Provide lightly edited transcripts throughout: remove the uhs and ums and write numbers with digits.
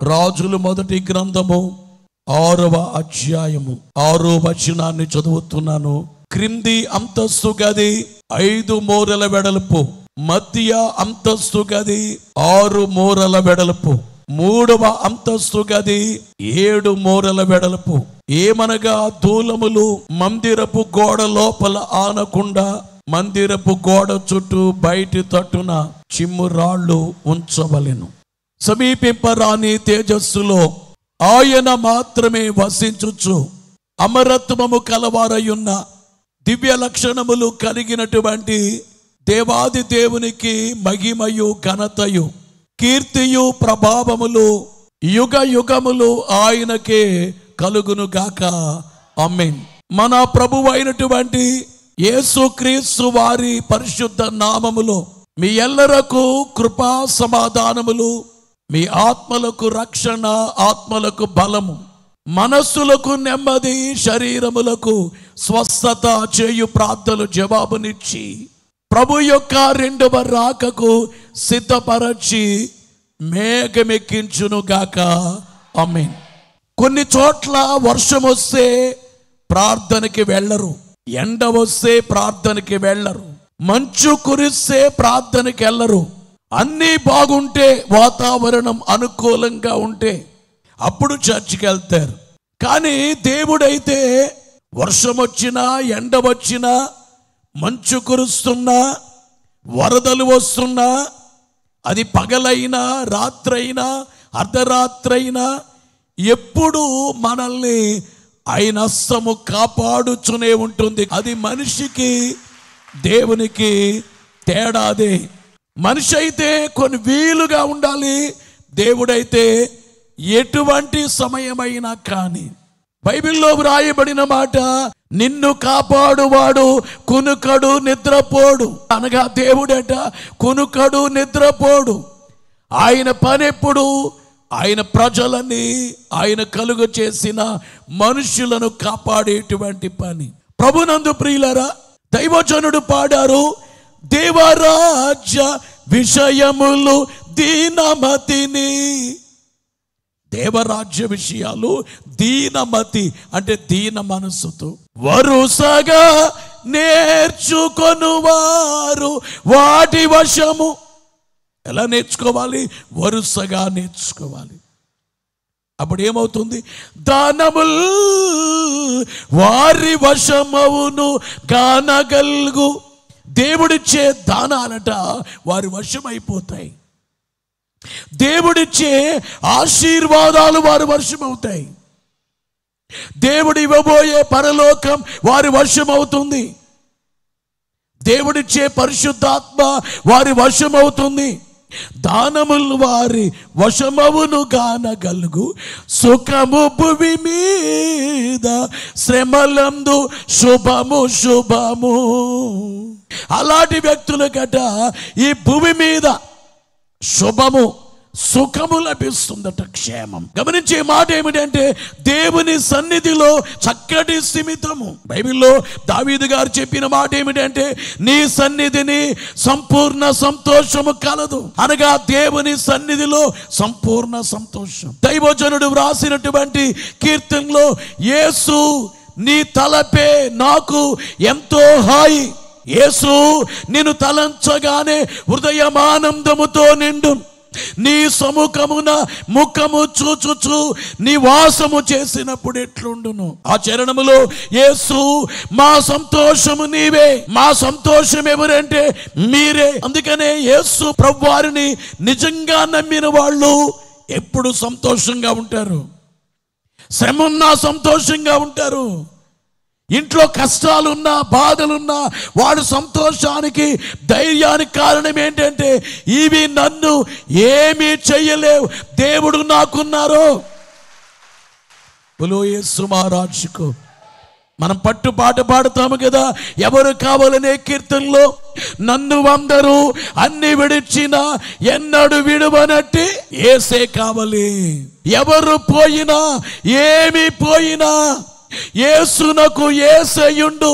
రాజుల మొదటి గ్రంథము 6వ అధ్యాయము 6వ వచనాన్ని చదువుతున్నాను. క్రింది అంతస్తు గది 5 మూరల వెడల్పు, మధ్య అంతస్తు గది 6 మూరల వెడల్పు, 3వ అంతస్తు గది 7 మూరల వెడల్పు. ఏమనగా దూలములు మందిరపు గోడ లోపల ఆనకుండా మందిరపు గోడ చుట్టూ బయటి తట్టున చిమ్మురాళ్ళు ఉంచవలెను. సమీపింపరాని తేజస్సులో ఆయన మాత్రమే వసించుచు అమరత్వము కలవారయున్న దివ్య లక్షణములు కలిగినటువంటి దేవాది దేవునికి మహిమయు ఘనతయు కీర్తియు ప్రభావములు యుగ యుగములు ఆయనకే కలుగును గాక. ఆమేన్. మన ప్రభువు అయినటువంటి యేసుక్రీస్తు వారి పరిశుద్ధ నామములో మీ ఎల్లరకు కృపా సమాధానములు, మీ ఆత్మలకు రక్షణ, ఆత్మలకు బలము, మనస్సులకు నెమ్మది, శరీరములకు స్వస్థత చేయు ప్రార్థనలు జవాబునిచ్చి ప్రభు యొక్క 2వ రాకకు సిద్ధపరచి మేఘమెక్కించును గాక. ఆమేన్. కొన్ని చోట్ల వర్షం వస్తే ప్రార్థనకి వెళ్ళరు, ఎండ వస్తే ప్రార్థనకి వెళ్ళరు, మంచు కురిస్తే ప్రార్థనకి వెళ్ళరు. అన్నీ బాగుంటే, వాతావరణం అనుకూలంగా ఉంటే అప్పుడు చర్చికి వెళ్తారు. కానీ దేవుడైతే వర్షం వచ్చినా, ఎండ వచ్చినా, మంచు కురుస్తున్నా, వరదలు వస్తున్నా, అది పగలైనా రాత్రైనా అర్ధరాత్రైనా ఎప్పుడు మనల్ని ఆయన హస్తము కాపాడుచునే ఉంటుంది. అది మనిషికి దేవునికి తేడాదే. మనిషి అయితే కొన్ని వీలుగా ఉండాలి, దేవుడైతే ఎటువంటి సమయమైనా. కానీ బైబిల్లో వ్రాయబడిన మాట, నిన్ను కాపాడువాడు కునుకడు నిద్రపోడు అనగా దేవుడట కునుకడు నిద్రపోడు. ఆయన పనెప్పుడు ఆయన ప్రజలని, ఆయన కలుగు చేసిన మనుషులను కాపాడేటువంటి పని. ప్రభునందు ప్రియులారా, దైవజనుడు పాడారు, దేవరాజ్య విషయములు దీనమతిని. దేవరాజ్య విషయాలు దీనమతి అంటే దీన మనస్సుతో వరుసగా నేర్చుకొనువారు వాటి వశము. ఎలా నేర్చుకోవాలి? వరుసగా నేర్చుకోవాలి. అప్పుడు ఏమవుతుంది? దానముల్ వారి వశమవును కానగల్గు. దేవుడిచ్చే దానాలట వారి వశమైపోతాయి. దేవుడిచ్చే ఆశీర్వాదాలు వారి వశమవుతాయి. దేవుడు ఇవ్వబోయే పరలోకం వారి వశమవుతుంది. దేవుడిచ్చే పరిశుద్ధాత్మ వారి వశమవుతుంది. దానములు వారి వశమవును గానగలుగు. సుఖము భువి మీద శ్రమలందు శుభము శుభము. అలాంటి వ్యక్తులకట ఈ భూమి మీద శుభము, సుఖము లభిస్తుందట, క్షేమం. గమనించే మాట ఏమిటంటే దేవుని సన్నిధిలో చక్కటి స్థిమితము. బైబిల్లో దావీదు గారు చెప్పిన మాట ఏమిటంటే నీ సన్నిధిని సంపూర్ణ సంతోషము కలదు అనగా దేవుని సన్నిధిలో సంపూర్ణ సంతోషం. దైవజనుడు వ్రాసినటువంటి కీర్తనలో, యేసు నీ తలపే నాకు ఎంతో హాయి. యేసు నిన్ను తలంచగానే హృదయమానందముతో నిండు. నీ సముఖమున ముఖము చూచుచు నివాసము చేసినప్పుడు ఎట్లుండును. ఆ చరణములో యేసు మా సంతోషము నీవే. మా సంతోషం ఎవరంటే మీరే. అందుకనే యేసు ప్రభువారిని నిజంగా నమ్మిన వాళ్ళు ఎప్పుడు సంతోషంగా ఉంటారు. శ్రమన్నా సంతోషంగా ఉంటారు. ఇంట్లో కష్టాలున్నా బాధలున్నా వాడు సంతోషానికి ధైర్యానికి కారణం ఏంటంటే ఇవి నన్ను ఏమీ చెయ్యలేవు, దేవుడు నాకున్నారు. బోలో యేసు మహారాజుకు. మనం పట్టు పాట పాడతాము కదా, ఎవరు కావాలనే కీర్తనలో, నన్ను అందరూ అన్ని విడిచినా ఎన్నడు విడువనట్టి యేసే కావాలి. ఎవరు పోయినా ఏమి పోయినా యేసునకు యేసయ్యుండు,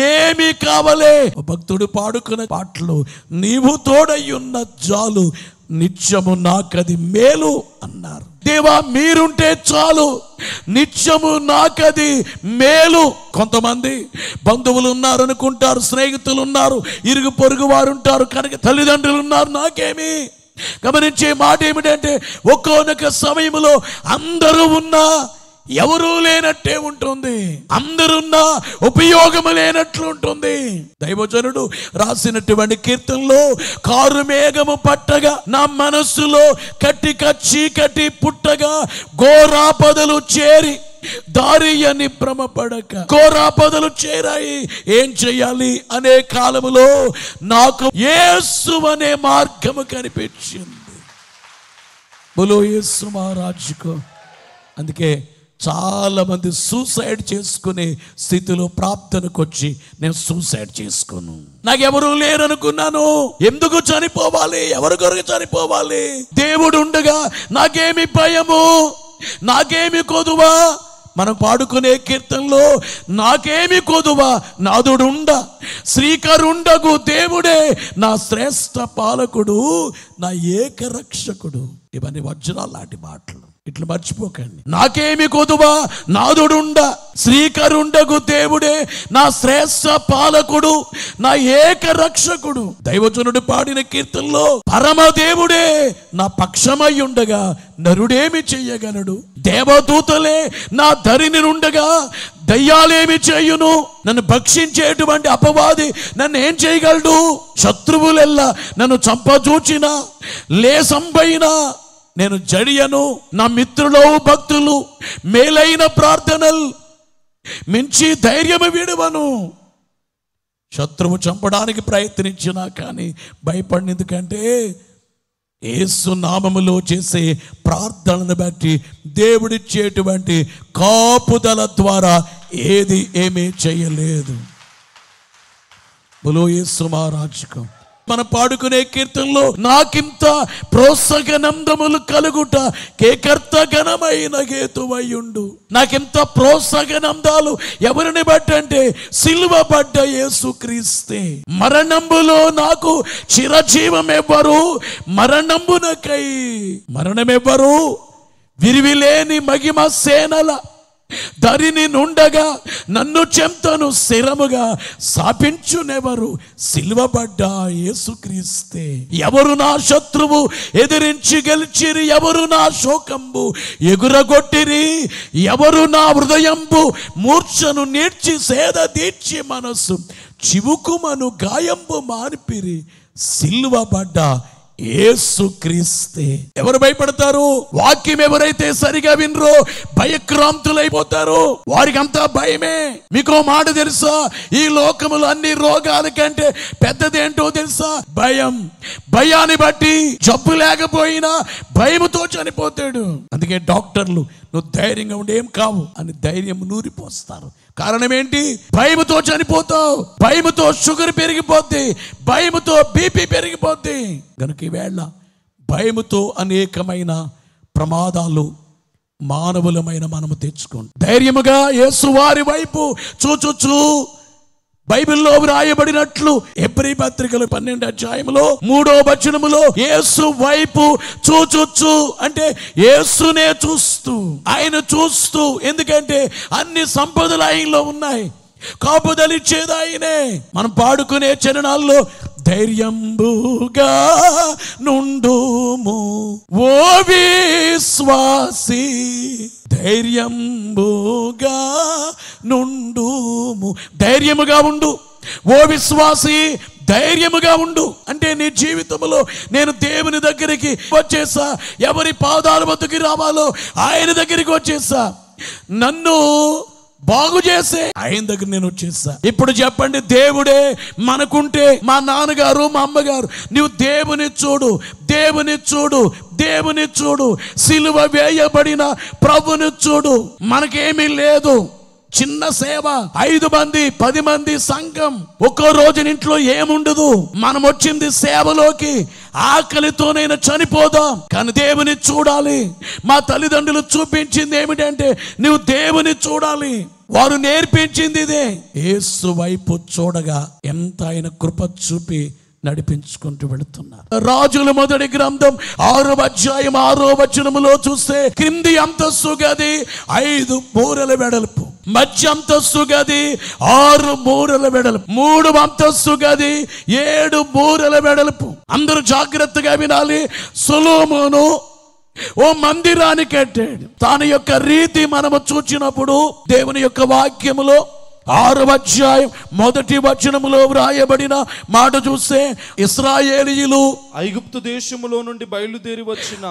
ఏమి కావలే. భక్తుడు పాడుకున్న పాటలు, నీవు తోడయ్యున్న జాలు నిత్యము నాకది మేలు అన్నారు. దేవా మీరుంటే చాలు, నిత్యము నాకది మేలు. కొంతమంది బంధువులు ఉన్నారు అనుకుంటారు, స్నేహితులు ఉన్నారు, ఇరుగు పొరుగు వారు ఉంటారు, కనుక తల్లిదండ్రులు ఉన్నారు, నాకేమి. గమనించే మాట ఏమిటంటే ఒక్కొక్క సమయంలో అందరూ ఉన్నా ఎవరూ లేనట్టే ఉంటుంది, అందరున్నా ఉపయోగము లేనట్లు ఉంటుంది. దైవజనుడు రాసినటువంటి కీర్తనలో కారు మేఘము పట్టగా నా మనస్సులో కట్టిక చీకటి పుట్టగా ఘోరాపదలు చేరి దారి అని భ్రమపడక. ఘోరాపదలు చేరాయి, ఏం చెయ్యాలి అనే కాలములో నాకు యేసు అనే మార్గము కనిపించింది. బోలో యేసు మహారాజుకు. అందుకే చాలా మంది సూసైడ్ చేసుకునే స్థితిలో ప్రార్థనకు వచ్చి నేను సూసైడ్ చేసుకోను, నాకెవరూ లేరనుకున్నాను, ఎందుకు చనిపోవాలి, ఎవరి కొరకు చనిపోవాలి, దేవుడు ఉండగా నాకేమి భయము, నాకేమి కొదువా. మనం పాడుకునే కీర్తనలో నాకేమి కొదువా నాదుడుండ, శ్రీకరుండగు దేవుడే నా శ్రేష్ఠ పాలకుడు, నా ఏకరక్షకుడు. ఇవన్నీ వజ్రాలు లాంటి మాటలు, ఇట్లా మర్చిపోకండి. నాకేమి కొదువా నాదుడుండ, శ్రీకరుండగు దేవుడే నా శ్రేష్ఠ పాలకుడు, నా ఏకరక్షకుడు. దైవజనుడు పాడిన కీర్తనలో పరమదేవుడే నా పక్షమై ఉండగా నరుడేమి చెయ్యగలడు, దేవదూతలే నా ధరిని ఉండగా దయ్యాలేమి చేయును, నన్ను భక్షించేటువంటి అపవాది నన్ను ఏం చేయగలడు, శత్రువులెల్లా నన్ను చంపజూచినా లేసంబైనా నేను జడియను, నా మిత్రులు భక్తులు మేలైన ప్రార్థనలు మించి ధైర్యము విడువను. శత్రువు చంపడానికి ప్రయత్నించినా కానీ భయపడిన, ఎందుకంటే యేసు నామములో చేసే ప్రార్థనను బట్టి దేవుడిచ్చేటువంటి కాపుదల ద్వారా ఏది ఏమీ చేయలేదు. బోలో యేసు మహారాజుకు. మనం పాడుకునే కీర్తనలో నాకింత ప్రోత్సాహనందములు కలుగుట కేకర్త ఘనమైన హేతువయ్యుండు. నాకింత ప్రోత్సాహనందాలు ఎవరిని బట్టి అంటే సిలువ పడ్డ యేసుక్రీస్తే. మరణంబులో నాకు చిరజీవమెవ్వరు, మరణంబునకై మరణమెవ్వరు, విరివిలేని మహిమ సేనల ధరిని నుండగా నన్ను చెంతను స్థిరముగా శాపించునెవరు, సిలువబడ్డ యేసుక్రీస్తే. ఎవరు నా శత్రువు ఎదిరించి గెలిచిరి, ఎవరు నా శోకంబు ఎగురగొట్టిరి, ఎవరు నా హృదయంబు మూర్ఛను నీడ్చి సేద తీర్చి మనస్సు చివుకుమను గాయంబు మానిపిరి, సిలువబడ్డ యేసుక్రీస్తే. ఎవరు భయపడతారు? వాక్యం ఎవరైతే సరిగా వినరో భయక్రాంతులైపోతారు, వారికి అంతా భయమే. మీకు మాట తెలుసా, ఈ లోకములో అన్ని రోగాల కంటే పెద్దదేంటో తెలుసా? భయం. భయాన్ని బట్టి జబ్బు లేకపోయినా భయముతో చనిపోతాడు. అందుకే డాక్టర్లు నువ్వు ధైర్యంగా ఉండి ఏం కావు అని ధైర్యం నూరిపోస్తారు. కారణం ఏంటి? భయముతో చనిపోతావు, భయముతో షుగర్ పెరిగిపోద్ది, భయముతో బీపీ పెరిగిపోద్ది. కనుక ఈవేళ భయముతో అనేకమైన ప్రమాదాలు మానవులమైన మనము తెచ్చుకోండి. ధైర్యముగా యేసు వారి వైపు చూచుచు బైబిల్లో వ్రాయబడినట్లు హెబ్రీ పత్రికలు 12వ అధ్యాయంలో 3వ వచనములో యేసు వైపు చూచుచు అంటే యేసునే చూస్తూ, ఆయన చూస్తూ. ఎందుకంటే అన్ని సంపదలు ఆయనలో ఉన్నాయి, కాపుదలిచ్చేది ఆయనే. మనం పాడుకునే చరణాల్లో ధైర్యంబుగా నుండుము ఓ విశ్వాసి, ధైర్యంబుగా నుండుము. ధైర్యముగా ఉండు ఓ విశ్వాసి, ధైర్యముగా ఉండు. అంటే నీ జీవితంలో నేను దేవుని దగ్గరికి వచ్చేసా, ఎవరి పాదాల వద్దకు రావాలో ఆయన దగ్గరికి వచ్చేసా, నన్ను బాగు చేసే ఆయన దగ్గర నేను వచ్చేసా. ఇప్పుడు చెప్పండి, దేవుడే మనకుంటే, మా నాన్నగారు మా అమ్మగారు, నువ్వు దేవుని చూడు, దేవుని చూడు, దేవుని చూడు, సిలువ వేయబడిన ప్రభుని చూడు. మనకేమీ లేదు, చిన్న సేవ, 5 మంది 10 మంది సంఘం, ఒక్కో రోజు ఇంట్లో ఏముండదు. మనం వచ్చింది సేవలోకి, ఆకలితోనైనా చనిపోదాం కానీ దేవుని చూడాలి. మా తల్లిదండ్రులు చూపించింది ఏమిటంటే నువ్వు దేవుని చూడాలి, వారు నేర్పించింది ఇదే. యేసు వైపు చూడగా ఎంత ఆయన కృప చూపి నడిపించుకుంటూ వెళుతున్నారు. రాజుల మొదటి గ్రంథం 6వ అధ్యాయం 6వ వచనములో చూస్తే క్రింది అంతస్తు గది 5 మూరల వెడల్పు, మధ్య అంతస్తు గది 6 మూరల వెడల్పు, 3వ అంతస్తు గది 7 మూరల వెడల్పు. అందరూ జాగ్రత్తగా వినాలి. సొలొమోను ఓ మందిరాన్ని కట్టాడు. తన యొక్క రీతి మనము చూచినప్పుడు దేవుని యొక్క వాక్యములో 6వ అధ్యాయం 1వ వచనములో వ్రాయబడిన మాట చూస్తే, ఇశ్రాయేలీయులు ఐగుప్తు దేశములో నుండి బయలుదేరి వచ్చిన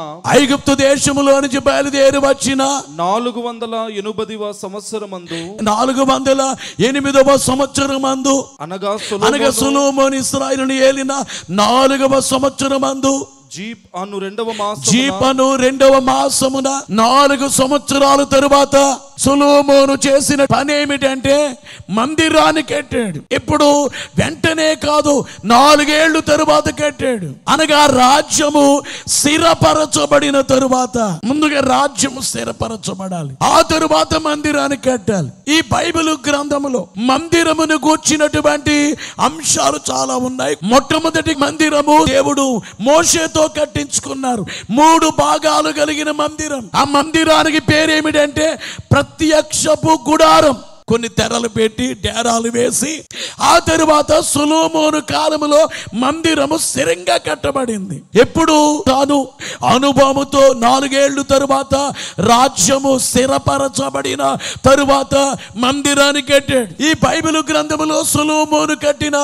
480వ సంవత్సరమందు 408వ సంవత్సరమందు అనగా సొలొమోను ఇశ్రాయేలును ఏలిన 4వ సంవత్సరమందు జీప్ అను రెండవ మాసమున 4 సంవత్సరాల తరువాత సొలొమోను చేసిన పని ఏమిటంటే మందిరాన్ని కట్టాడు. ఇప్పుడు వెంటనే కాదు, 4 ఏళ్ళు తరువాత కట్టాడు. అనగా రాజ్యము స్థిరపరచబడిన తరువాత, ముందుగా రాజ్యము స్థిరపరచబడాలి, ఆ తరువాత మందిరాన్ని కట్టాలి. ఈ బైబిల్ గ్రంథములో మందిరమును గూర్చినటువంటి అంశాలు చాలా ఉన్నాయి. మొట్టమొదటి మందిరము దేవుడు మోషేతో కట్టించుకున్నారు. 3 భాగాలు కలిగిన మందిరం. ఆ మందిరానికి పేరేమిటంటే ప్రత్యక్షపు గుడారం. కొన్ని తెరలు పెట్టి డేరాలు వేసి ఆ తరువాత సొలొమోను కాలములో మందిరము స్థిరంగా కట్టబడింది. ఎప్పుడు తాను అనుభవముతో 4 ఏళ్ళు తరువాత రాజ్యము స్థిరపరచబడిన తరువాత మందిరాన్ని కట్టాడు. ఈ బైబిల్ గ్రంథములో సొలొమోను కట్టిన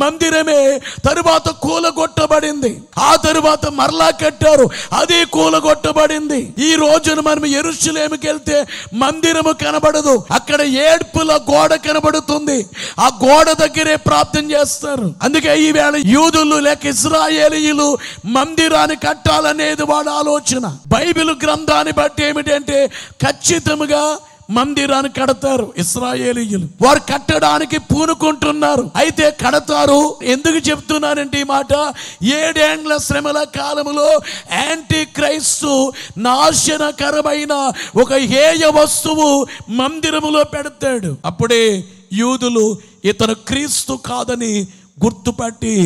మందిరమే తరువాత కూలగొట్టబడింది. ఆ తరువాత మరలా కట్టారు, అది కూలగొట్టబడింది. ఈ రోజున మనం యెరూషలేముకి వెళ్తే మందిరము కనబడదు, అక్కడ ఏడ్పుల గోడ కనబడుతుంది. ఆ గోడ దగ్గరే ప్రార్థన చేస్తారు. అందుకే ఈవేళ యూదులు లేక ఇశ్రాయేలీయులు మందిరాన్ని కట్టాలనేది వాళ్ళ ఆలోచన. బైబిల్ గ్రంథాన్ని బట్టి ఏమిటంటే ఖచ్చితంగా మందిరాన్ని కడతారు ఇశ్రాయేలీయులు. వారు కట్టడానికి పూనుకుంటున్నారు. అయితే కడతారు. ఎందుకు చెప్తున్నానంటే ఈ మాట, 7 ఏండ్ల శ్రమల కాలములో యాంటీ క్రైస్తు నాశనకరమైన ఒక హేయ వస్తువు మందిరములో పెడతాడు. అప్పుడే యూదులు ఇతను క్రీస్తు కాదని గుర్తుపట్టి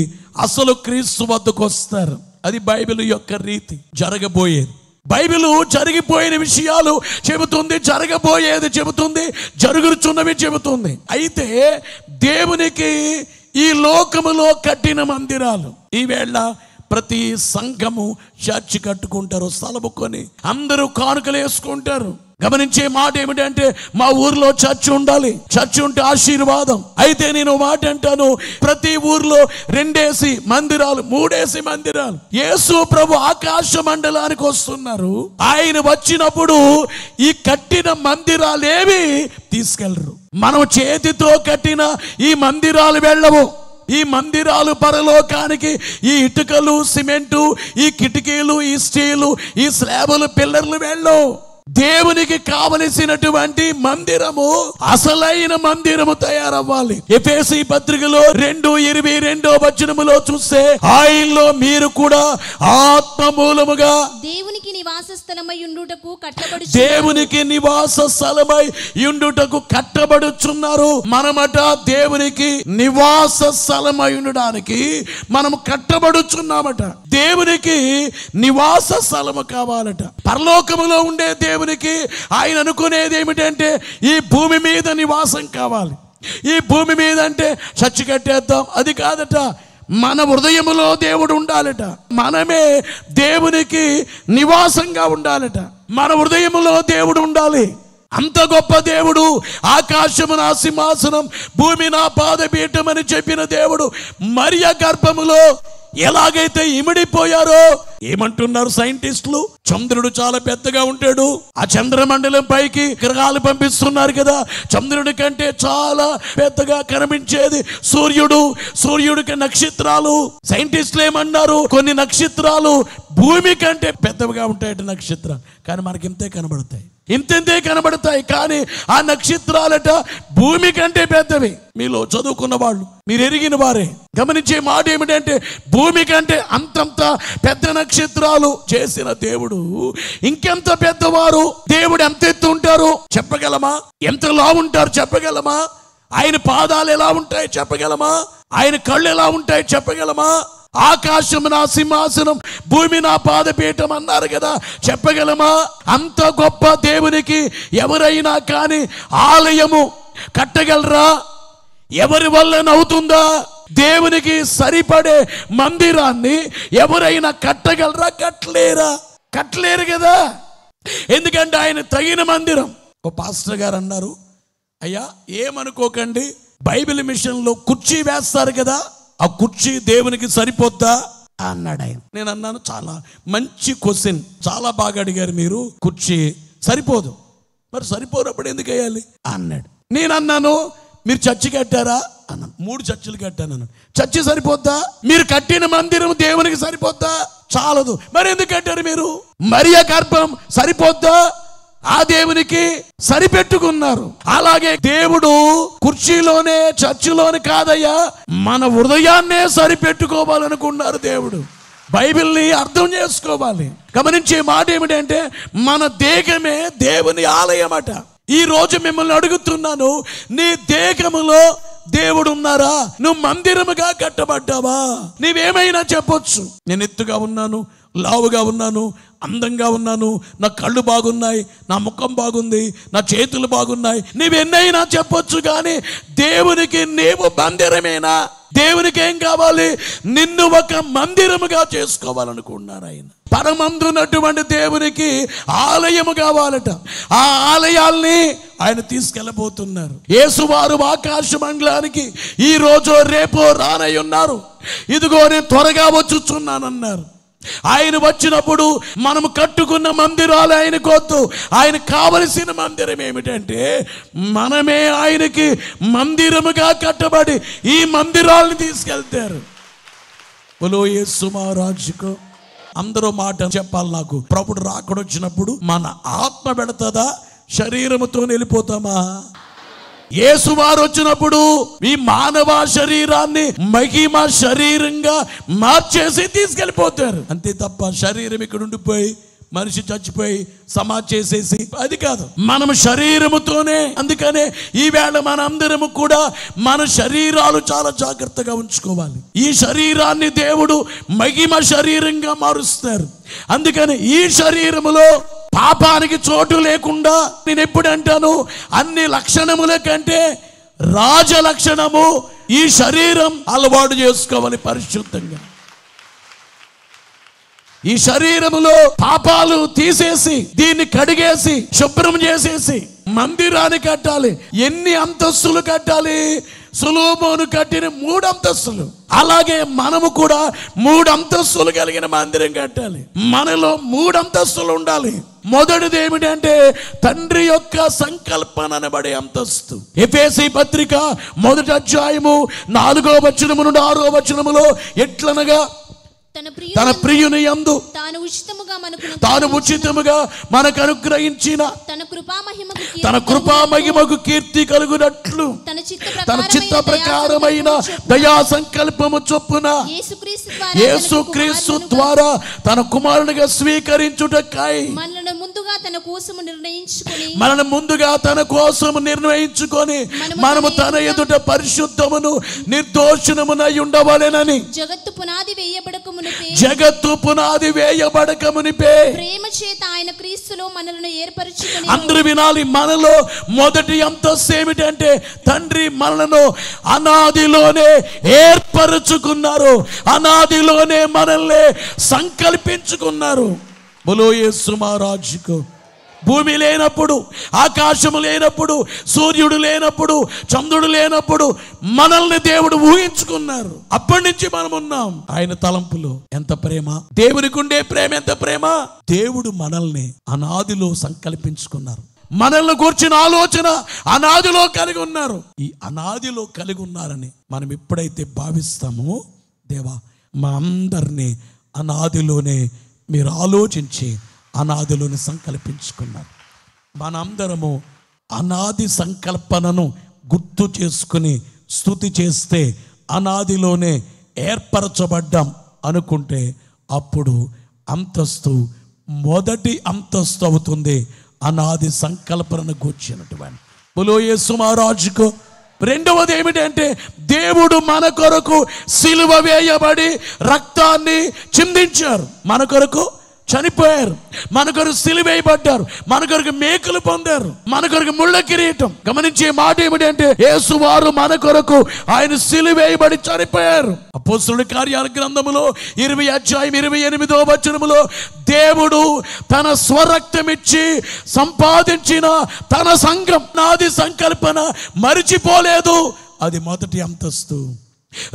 అసలు క్రీస్తు వద్దకు వస్తారు. అది బైబిల్ యొక్క రీతి. జరగబోయేది బైబిల్ జరిగిపోయిన విషయాలు చెబుతుంది, జరగబోయేది చెబుతుంది, జరుగుతున్నవి చెబుతుంది. అయితే దేవునికి ఈ లోకములో కట్టిన మందిరాలు, ఈవేళ ప్రతి సంఘము చర్చి కట్టుకుంటారు, స్థలము కొని అందరూ కానుకలు వేసుకుంటారు. గమనించే మాట ఏమిటంటే మా ఊర్లో చర్చి ఉండాలి, చర్చి ఉంటే ఆశీర్వాదం. అయితే నేను మాట అంటాను, ప్రతి ఊర్లో 2 మందిరాలు 3 మందిరాలు. యేసు ప్రభు ఆకాశ మండలానికి వస్తున్నారు. ఆయన వచ్చినప్పుడు ఈ కట్టిన మందిరాలేవి తీసుకెళ్లరు. మనం చేతితో కట్టిన ఈ మందిరాలు వెళ్ళవు. ఈ మందిరాలు పరలోకానికి ఈ ఇటుకలు, సిమెంటు, ఈ కిటికీలు, ఈ స్టీలు, ఈ స్లాబులు, పిల్లర్లు వెళ్ళవు. దేవునికి కావలసినటువంటి మందిరము, అసలైన మందిరము తయారవ్వాలి. ఎఫెసీ పత్రికలో 2:22 చూస్తే, ఆయనలో మీరు కూడా ఆత్మ మూలముగా దేవునికి నివాస స్థలమై ఉండుటకు కట్టబడుచున్నారు. మనమట దేవునికి నివాస స్థలమై ఉండడానికి మనము కట్టబడుచున్నామట. దేవునికి నివాస స్థలము కావాలట. పరలోకములో ఉండే దేవునికి ఆయన అనుకునేది ఏమిటంటే ఈ భూమి మీద నివాసం కావాలి. ఈ భూమి మీద అంటే చర్చి కట్టేద్దాం, అది కాదట. మన హృదయములో దేవుడు ఉండాలట. మనమే దేవునికి నివాసంగా ఉండాలట. మన హృదయములో దేవుడు ఉండాలి. అంత గొప్ప దేవుడు. ఆకాశము నా సింహాసనం, భూమి నా పాదపీఠం అని చెప్పిన దేవుడు మరియ గర్భములో ఎలాగైతే ఇమిడిపోయారో, ఏమంటున్నారు సైంటిస్టులు, చంద్రుడు చాలా పెద్దగా ఉంటాడు, ఆ చంద్రమండలం పైకి గ్రహాలు పంపిస్తున్నారు కదా, చంద్రుడి కంటే చాలా పెద్దగా కనిపించేది సూర్యుడు, సూర్యుడికి నక్షత్రాలు. సైంటిస్టులు ఏమన్నారు, కొన్ని నక్షత్రాలు భూమి కంటే పెద్దవిగా ఉంటాయట నక్షత్రాలు, కానీ మనకి ఇంతే కనబడతాయి, ఇంతే కనబడతాయి. కానీ ఆ నక్షత్రాలట భూమి కంటే పెద్దవి. మీలో చదువుకున్న వాళ్ళు, మీరు ఎరిగిన వారే గమనించే మాట ఏమిటంటే, భూమి కంటే అంతంత పెద్ద నక్షత్రాలు చేసిన దేవుడు ఇంకెంత పెద్దవారు. దేవుడు ఎంత ఎత్తు ఉంటారు చెప్పగలమా? ఎంత లావు ఉంటారు చెప్పగలమా? ఆయన పాదాలు ఎలా ఉంటాయి చెప్పగలమా? ఆయన కళ్ళు ఎలా ఉంటాయి చెప్పగలమా? ఆకాశం నా సింహాసనం, భూమి నా పాదపీఠం అన్నారు కదా, చెప్పగలమా? అంత గొప్ప దేవునికి ఎవరైనా కానీ ఆలయము కట్టగలరా? ఎవరి వల్లనవుతుందా? దేవునికి సరిపడే మందిరాన్ని ఎవరైనా కట్టగలరా? కట్టలేరు కదా. ఎందుకంటే ఆయన తగిన మందిరం. ఓ పాస్టర్ గారు అన్నారు, అయ్యా ఏమనుకోకండి, బైబిల్ మిషన్లో కుర్చీ వేస్తారు కదా, ఆ కుర్చీ దేవునికి సరిపోద్దా అన్నాడు ఆయన. నేను అన్నాను, చాలా మంచి క్వశ్చన్, చాలా బాగా అడిగారు మీరు. కుర్చీ సరిపోదు, మరి సరిపోనప్పుడు ఎందుకు వేయాలి అన్నాడు. నేను అన్నాను, మీరు చర్చి కట్టారా అన్నాను. 3 చర్చిలు కట్టాను. చర్చి సరిపోద్దా? మీరు కట్టిన మందిరం దేవునికి సరిపోద్దా? చాలదు, మరి ఎందుకు కట్టారు మీరు? మరియ గర్భం సరిపోద్దా? ఆ దేవునికి సరిపెట్టుకున్నారు. అలాగే దేవుడు కుర్చీలోనే చర్చిలోనే కాదయ్యా, మన హృదయాన్నే సరిపెట్టుకోవాలనుకున్నారు దేవుడు. బైబిల్ని అర్థం చేసుకోవాలి. గమనించే మాట ఏమిటంటే, మన దేహమే దేవుని ఆలయం అట. ఈ రోజు మిమ్మల్ని అడుగుతున్నాను, నీ దేహములో దేవుడు ఉన్నారా? నువ్వు మందిరముగా కట్టబడ్డావా? నీవేమైనా చెప్పొచ్చు, నేను ఎత్తుగా ఉన్నాను, లావుగా ఉన్నాను, అందంగా ఉన్నాను, నా కళ్ళు బాగున్నాయి, నా ముఖం బాగుంది, నా చేతులు బాగున్నాయి, నీవెన్నైనా చెప్పొచ్చు. కానీ దేవునికి నీవు మందిరమేనా? దేవునికి ఏం కావాలి? నిన్ను ఒక మందిరముగా చేసుకోవాలనుకున్నారు ఆయన. పరమందున్నటువంటి దేవునికి ఆలయము కావాలట. ఆ ఆలయాల్ని ఆయన తీసుకెళ్ళబోతున్నారు. యేసువారు ఆకాశ మండలానికి ఈ రోజు రేపో రానై ఉన్నారు. ఇదిగో నేను త్వరగా వచ్చుచున్నానన్నారు. ఆయన వచ్చినప్పుడు మనము కట్టుకున్న మందిరాలు ఆయనకొద్దు. ఆయన కావలసిన మందిరం ఏమిటంటే, మనమే ఆయనకి మందిరముగా కట్టబడి ఈ మందిరాలను తీసుకెళ్తారు. బోలో యేసు మహారాజుకు. అందరూ మాట చెప్పాలి నాకు. ప్రభుడు రాకడొచ్చినప్పుడు మన ఆత్మ పెడతదా, శరీరముతో వెళ్ళిపోతామా? యేసువారు వచ్చినప్పుడు ఈ మానవ శరీరాన్ని మహిమ శరీరంగా మార్చేసి తీసుకెళ్ళిపోతారు. అంతే తప్ప శరీరం ఇక్కడ ఉండిపోయి మనిషి చచ్చిపోయి సమాధి చేసేసి అది కాదు. మనం శరీరముతోనే. అందుకనే ఈవేళ మనందరము కూడా మన శరీరాలు చాలా జాగ్రత్తగా ఉంచుకోవాలి. ఈ శరీరాన్ని దేవుడు మహిమ శరీరంగా మారుస్తారు. అందుకని ఈ శరీరములో పాపానికి చోటు లేకుండా, నేను ఎప్పుడు అంటాను, అన్ని లక్షణముల కంటే రాజ లక్షణము ఈ శరీరం అలవాటు చేసుకోవాలి పరిశుద్ధంగా. ఈ శరీరములో పాపాలు తీసేసి దీన్ని కడిగేసి శుభ్రం చేసేసి మందిరాన్ని కట్టాలి. ఎన్ని అంతస్తులు కట్టాలి? సొలొమోను కట్టిన 3 అంతస్తులు. అలాగే మనము కూడా 3 అంతస్తులు కలిగిన మందిరం కట్టాలి. మనలో 3 అంతస్తులు ఉండాలి. మొదటిది ఏమిటంటే తండ్రి యొక్క సంకల్పన అనబడే అంతస్తు. ఎఫెసీ పత్రిక 1వ అధ్యాయము 4వ వచనము నుండి 6వ వచనములో ఎట్లనగా, తన ప్రియుని యందు తాను ఉచితముగా మనకు అనుగ్రహించిన తన కృపా మహిమకు కీర్తి కలుగునట్లు తన చిత్త ప్రకారమైన దయా సంకల్పము చొప్పున యేసుక్రీస్తు ద్వారా తన కుమారునిగా స్వీకరించుటకై మనల్ని ముందుగా తన కోసము నిర్ణయించుకొని మనము తన ఎదుట పరిశుద్ధమును నిర్దోషణమునై ఉండవలెనని జగత్తు పునాది వేయబడక మునిపే ప్రేమ చేత ఆయన క్రీస్తులో మనల్ని ఏర్పరచుకొని. అందరూ వినాలి. మనలో మొదటి అంతస్తు ఏమిటంటే తండ్రి మనలను అనాదిలోనే ఏర్పరచుకున్నారు. అనాదిలోనే మనల్ని సంకల్పించుకున్నారు. బోలో యేసు మహారాజుకు. భూమి లేనప్పుడు, ఆకాశము లేనప్పుడు, సూర్యుడు లేనప్పుడు, చంద్రుడు లేనప్పుడు మనల్ని దేవుడు ఊహించుకున్నారు. అప్పటి నుంచి మనం ఉన్నాం ఆయన తలంపులో. ఎంత ప్రేమ! దేవునికి ఉండే ప్రేమ ఎంత ప్రేమ! దేవుడు మనల్ని అనాదిలో సంకల్పించుకున్నారు. మనల్ని కూర్చిన ఆలోచన అనాదిలో కలిగి ఉన్నారు. ఈ అనాదిలో కలిగి ఉన్నారని మనం ఎప్పుడైతే భావిస్తామో, దేవా మా అందరినీ అనాదిలోనే మీరు ఆలోచించి అనాదిలోని సంకల్పించుకున్నారు. మనందరము అనాది సంకల్పనను గుర్తు చేసుకుని స్తుతి చేస్తే అనాదిలోనే ఏర్పరచబడ్డాం అనుకుంటే అప్పుడు అంతస్తు మొదటి అంతస్తు అవుతుంది. అనాది సంకల్పనను కూర్చున్నటువంటి బోలో యేసు మహారాజుకు. రెండవది ఏమిటంటే దేవుడు మన కొరకు సిలువ వేయబడి రక్తాన్ని చిందించారు, మన కొరకు చనిపోయారు, మన కొరకు సిలువేయబడ్డారు, మన కొరకు మేకులు పొందారు, మన కొరకు ముళ్ళ కిరీటం. గమనించే మాట ఏమిటంటే యేసు వారు మన కొరకు ఆయన సిలువేయబడి చనిపోయారు. అపోస్తలుల కార్యాల గ్రంథములో 20:28 దేవుడు తన స్వరక్తమిచ్చి సంపాదించిన తన సంఘం, నాది సంకల్పన మరిచిపోలేదు. అది మొదటి అంతస్తు.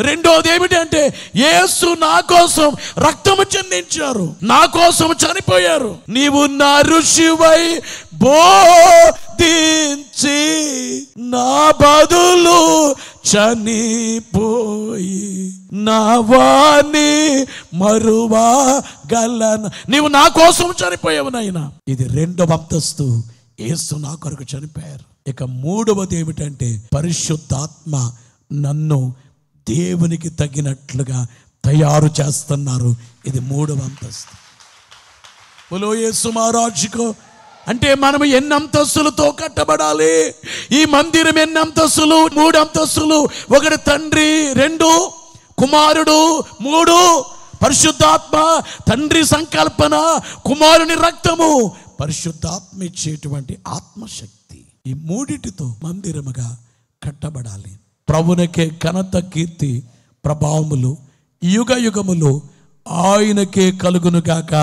రెండోది ఏమిటంటే యేసు నా కోసం రక్తము చెందించారు, నా కోసం చనిపోయారు. నీవు నా ఋషివై బోధించి నా బదులు చనిపోయి నా వాణి మరువగలన. నీవు నా కోసం చనిపోయావు నాయనా. ఇది రెండవ అంతస్తు. యేసు నా కొరకు చనిపోయారు. ఇక మూడవది ఏమిటంటే పరిశుద్ధాత్మ నన్ను దేవునికి తగినట్లుగా తయారు చేస్తున్నారు. ఇది మూడవ అంతస్తు. బోలో యేసు మహారాజుకు. అంటే మనం ఎన్ని అంతస్తులతో కట్టబడాలి? ఈ మందిరం ఎన్ని అంతస్తులు? 3 అంతస్తులు. 1 తండ్రి, 2 కుమారుడు, 3 పరిశుద్ధాత్మ. తండ్రి సంకల్పన, కుమారుని రక్తము, పరిశుద్ధాత్మ ఇచ్చేటువంటి ఆత్మశక్తి. ఈ మూడిటితో మందిరముగా కట్టబడాలి. ప్రభునికే ఘనత, కీర్తి, ప్రభావములు యుగ యుగములు ఆయనకే కలుగును గాక.